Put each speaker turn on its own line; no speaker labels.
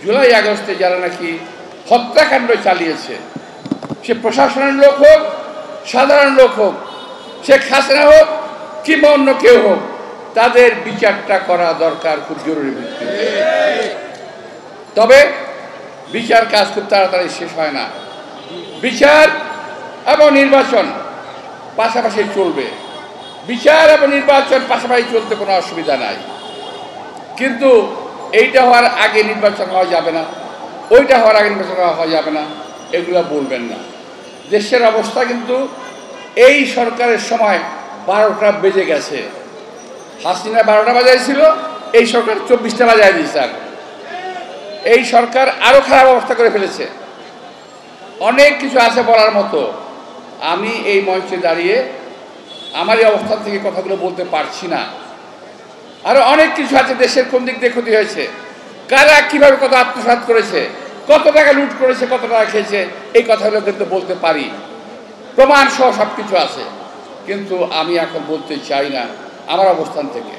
জুলাই আগস্টে যারা নাকি হত্যাকাণ্ড চালিয়েছে, সে প্রশাসনের লোক হোক, সাধারণ লোক হোক, শেখ হাসিনা হোক কিংবা অন্য কেউ হোক, তাদের বিচারটা করা দরকার খুব জরুরি ভিত্তিতে। তবে বিচার কাজ খুব তাড়াতাড়ি শেষ হয় না। বিচার এবং নির্বাচন পাশাপাশি চলবে, বিচার এবং নির্বাচন পাশাপাশি চলতে কোনো অসুবিধা নাই। কিন্তু এইটা হওয়ার আগে নির্বাচন হওয়া যাবে না, ওইটা হওয়ার আগে নির্বাচন হওয়া যাবে না, এগুলো বলবেন না। দেশের অবস্থা কিন্তু এই সরকারের সময় 12টা বেজে গেছে। হাসিনা 12টা বাজাইছিল, এই সরকার 24টা বাজায় দিয়েছে। আর এই সরকার আরও খারাপ অবস্থা করে ফেলেছে। অনেক কিছু আছে বলার মতো, আমি এই মঞ্চে দাঁড়িয়ে আমার এই অবস্থান থেকে কথাগুলো বলতে পারছি না। আরও অনেক কিছু আছে, দেশের কোন দিক দিয়ে ক্ষতি হয়েছে, কারা কীভাবে কত আত্মসাৎ করেছে, কত টাকা লুট করেছে, কত টাকা খেয়েছে, এই কথাগুলো কিন্তু বলতে পারি, প্রমাণ সহ সব কিছু আছে। কিন্তু আমি এখন বলতে চাই না আমার অবস্থান থেকে।